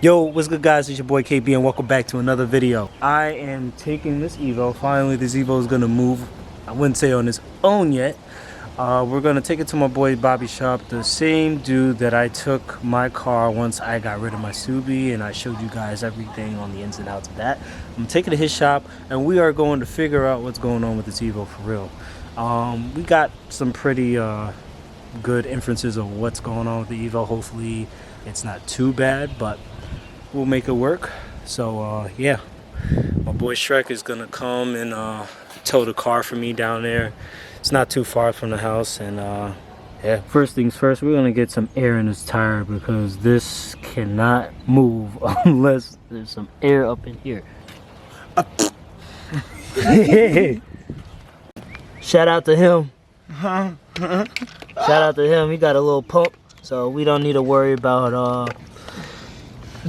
Yo, what's good guys, it's your boy KB and welcome back to another video. I am taking this Evo. Finally this Evo is gonna move. I wouldn't say on its own yet. We're gonna take it to my boy Bobby shop, the same dude that I took my car once I got rid of my Subi and I showed you guys everything on the ins and outs of that. I'm taking it to his shop and we are going to figure out what's going on with this Evo for real. We got some pretty good inferences of what's going on with the Evo. Hopefully it's not too bad, but we'll make it work. So yeah, my boy Shrek is gonna come and tow the car for me down there. It's not too far from the house. And yeah, first things first, we're gonna get some air in this tire because this cannot move unless there's some air up in here. Shout out to him. Shout out to him. He got a little pump, so we don't need to worry about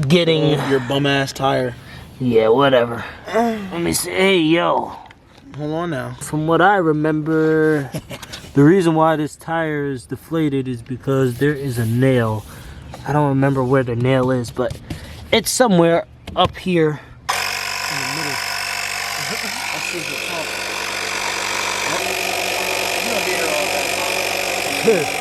getting your bum ass tire. Yeah, whatever. Let me see. Hey, yo. Hold on now. From what I remember, the reason why this tire is deflated is because there is a nail. I don't remember where the nail is, but it's somewhere up here in the middle.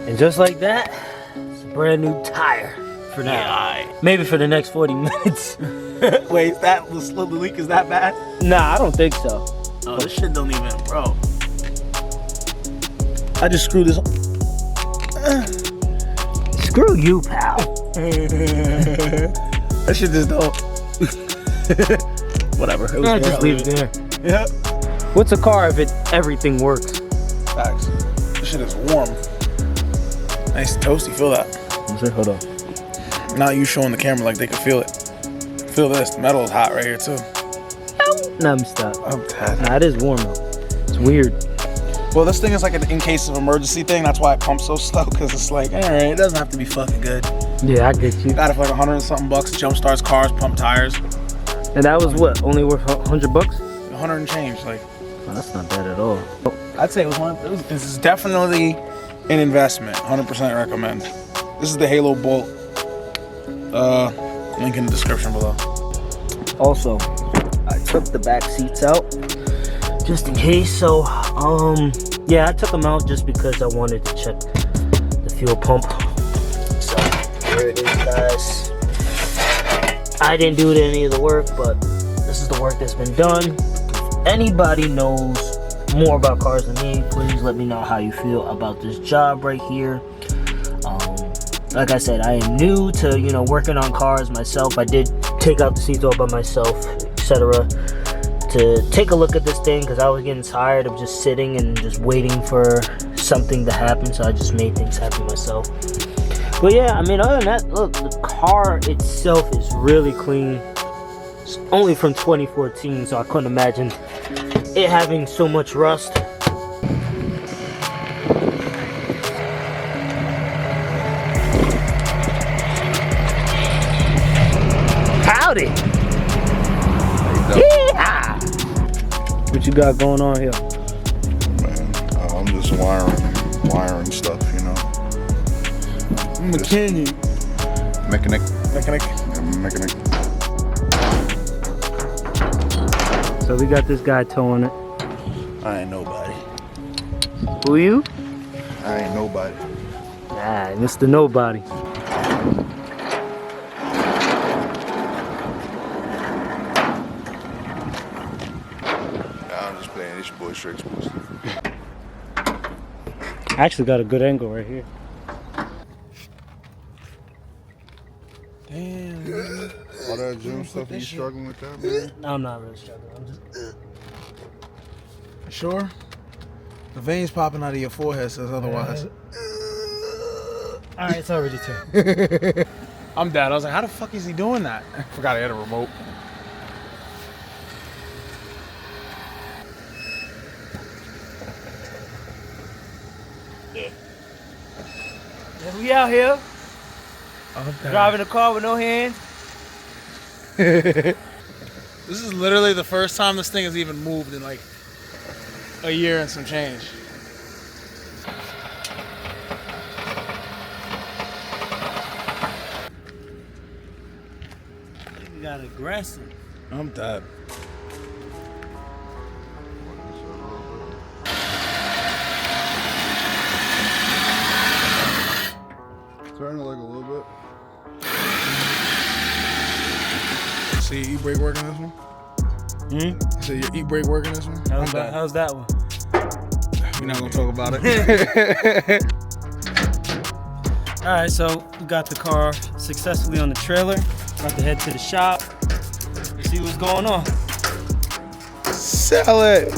And just like that, it's a brand new tire for now. Yeah, maybe for the next 40 minutes. Wait, the leak is that bad? Nah, I don't think so. Oh, this shit don't even, bro. I just screwed this. Screw you, pal. That shit just don't. Whatever. It was Just leave it there. Yeah. What's a car if everything works? Facts. This shit is warm. Nice and toasty. Feel that? Hold on. Not you showing the camera like they can feel it. Feel this. The metal is hot right here too. Nah, let me stop. I'm tired. Nah, it is warm though. It's weird. Well, this thing is like an in case of emergency thing. That's why it pumps so slow, because it's like, all right, it doesn't have to be fucking good. Yeah, I get you. Got it for like 100 and something bucks. Jump starts cars, pump tires. And that was what? Only worth $100? 100 and change. Like, Oh, that's not bad at all. I'd say this is definitely an investment. 100% recommend. This is the Halo Bolt. Link in the description below. Also, I took the back seats out just in case. So, yeah, I took them out just because I wanted to check the fuel pump. So, here it is, guys. I didn't do any of the work, but this is the work that's been done. If anybody knows more about cars than me, please let me know how you feel about this job right here. Like I said, I am new to, you know, working on cars myself. I did take out the seats all by myself, etc. to take a look at this thing because I was getting tired of just sitting and just waiting for something to happen, so I just made things happen myself. But yeah, I mean, other than that, look, the car itself is really clean. It's only from 2014, so I couldn't imagine it having so much rust. Howdy! Yeah! What you got going on here? Man, I'm just wiring stuff, you know. Mechanic. Mechanic. Mechanic. Yeah, mechanic. So we got this guy towing it. I ain't nobody. Who you? I ain't nobody. Nah, Mr. Nobody. Nah, I'm just playing. It's your boy Shrek's supposed to. I actually got a good angle right here. Damn, man. All that gym stuff, you struggling with that, man? I'm not really struggling. I'm just... Sure? The veins popping out of your forehead says otherwise. Alright, it's already turned. I'm dead. I was like, how the fuck is he doing that? I forgot I had a remote. Yeah, we out here. Driving a car with no hands. This is literally the first time this thing has even moved in like a year and some change. You got aggressive. I'm dead. Turn it like a little bit. See your e-brake working this one? So your e-brake working this one? How's that one? We're not gonna talk about it. All right, so we got the car successfully on the trailer. About to head to the shop. See what's going on. Sell it.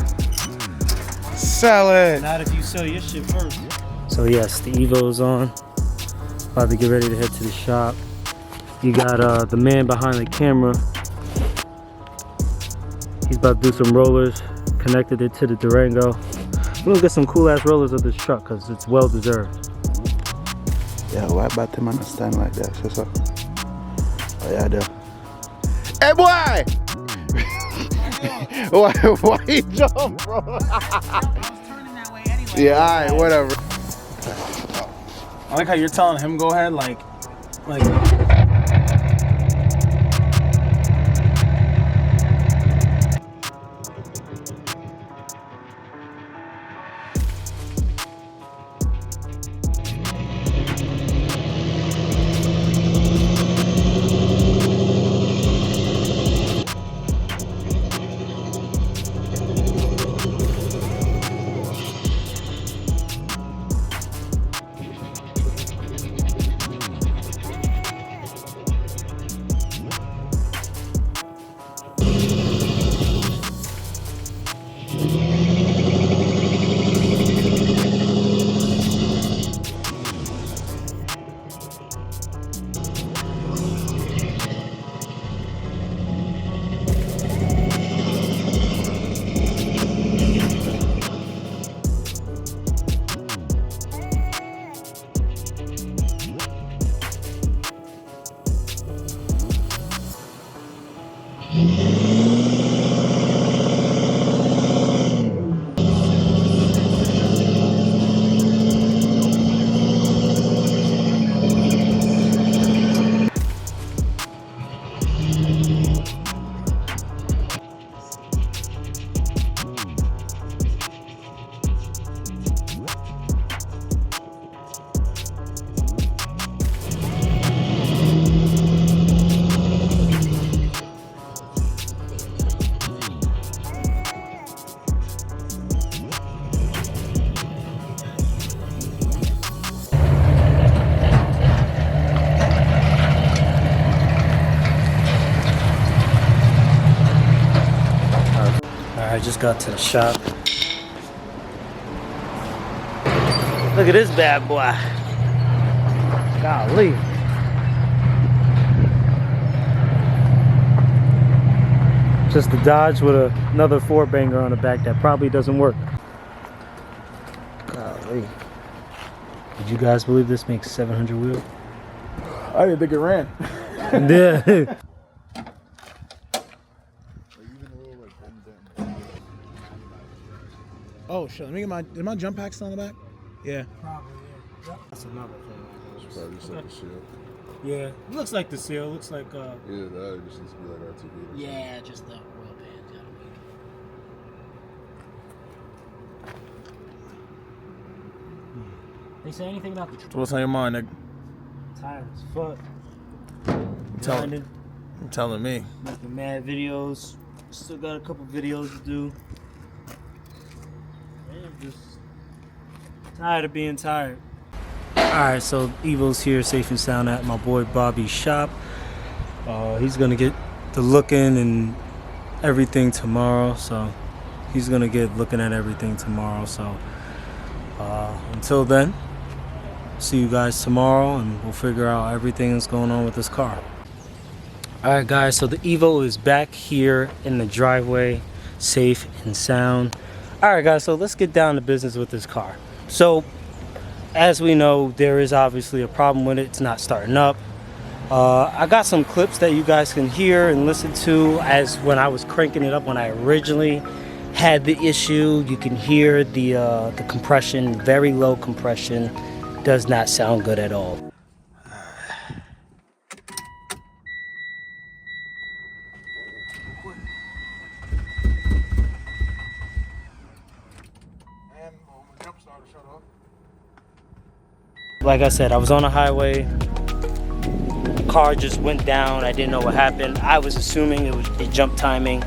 Sell it. Not if you sell your shit first. So yes, the Evo's on. About to get ready to head to the shop. You got the man behind the camera. He's about to do some rollers. Connected it to the Durango. We're gonna get some cool ass rollers of this truck because it's well deserved. Yeah, why about them understand like that? So. Oh yeah, there. Hey boy! why you jump, bro? I was turning that way anyway. Yeah, alright, whatever. I like how you're telling him go ahead, like. I just got to the shop. Look at this bad boy. Golly. Just a Dodge with another 4-banger on the back that probably doesn't work. Golly. Did you guys believe this makes 700 wheel? I didn't think it ran. Yeah. Oh shit, let me get is my jump pack still on the back? Yeah. Probably, yeah. That's another thing. It's probably just like a seal. Yeah, it looks like the seal. Looks like Yeah, that just needs to be like RTV. yeah, just the oil pans. They say anything about the truck? So what's on your mind, nigga? Tired as fuck. I'm telling me. Making mad videos. Still got a couple videos to do. Man, just tired of being tired. Alright, so Evo's here, safe and sound at my boy Bobby's shop. He's gonna get the looking and everything tomorrow, so he's gonna get looking at everything tomorrow. So until then, see you guys tomorrow and we'll figure out everything that's going on with this car. Alright guys, so the Evo is back here in the driveway, safe and sound. Alright guys, so let's get down to business with this car. So as we know, there is obviously a problem with it. It's not starting up. I got some clips that you guys can hear and listen to as when I was cranking it up when I originally had the issue. You can hear the compression, very low compression, does not sound good at all. Like I said, I was on a highway. Car just went down. I didn't know what happened. I was assuming it jumped timing.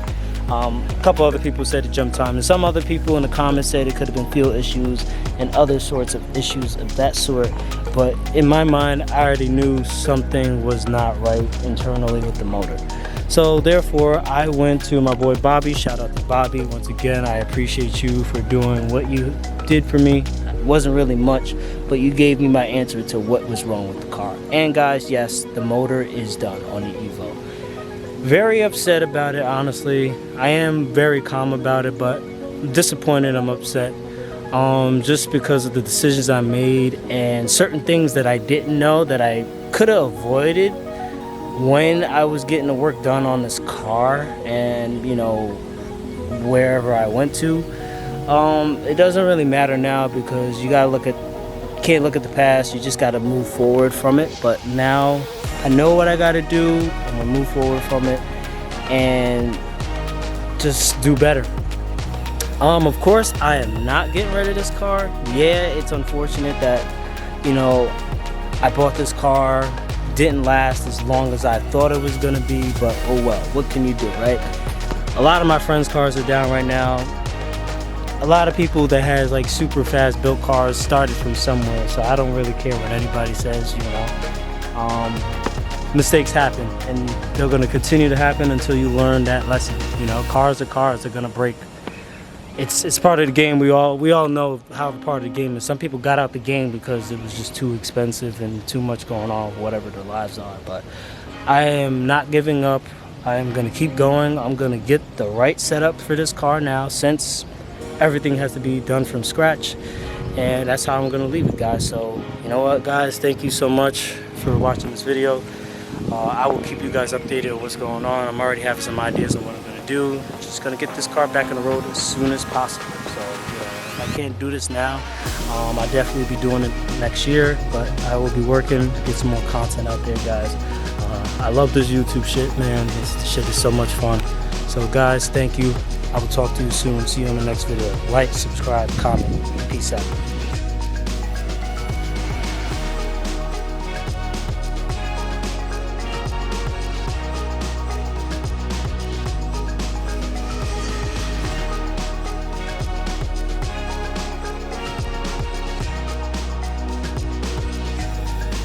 A couple other people said it jumped timing. Some other people in the comments said it could have been fuel issues and other sorts of issues of that sort. But in my mind, I already knew something was not right internally with the motor. So therefore, I went to my boy Bobby. Shout out to Bobby. Once again, I appreciate you for doing what you did for me. It wasn't really much, but you gave me my answer to what was wrong with the car. And guys, yes, the motor is done on the Evo. Very upset about it, honestly. I am very calm about it, but I'm disappointed, I'm upset. Just because of the decisions I made and certain things that I didn't know that I could have avoided when I was getting the work done on this car and, you know, wherever I went to. It doesn't really matter now because you gotta can't look at the past, you just gotta move forward from it. But now I know what I gotta do. I'm gonna move forward from it and just do better. Of course, I am not getting rid of this car. Yeah, it's unfortunate that, you know, I bought this car, didn't last as long as I thought it was gonna be, but oh well, what can you do, right? A lot of my friends' cars are down right now. A lot of people that has like super fast built cars started from somewhere, so I don't really care what anybody says, you know. Mistakes happen, and they're gonna continue to happen until you learn that lesson. You know, cars are cars, they're gonna break. It's part of the game. We all know how part of the game is. Some people got out the game because it was just too expensive and too much going on, whatever their lives are. But I am not giving up. I am gonna keep going. I'm gonna get the right setup for this car now, since everything has to be done from scratch, and that's how I'm gonna leave it, guys. So you know what, guys, thank you so much for watching this video. I will keep you guys updated on what's going on. I'm already having some ideas on what I'm gonna do. Just gonna get this car back on the road as soon as possible. So if I can't do this now, I'll definitely be doing it next year, but I will be working to get some more content out there, guys. I love this YouTube shit, man. This shit is so much fun. So guys, thank you. I will talk to you soon. See you in the next video. Like, subscribe, comment. Peace out.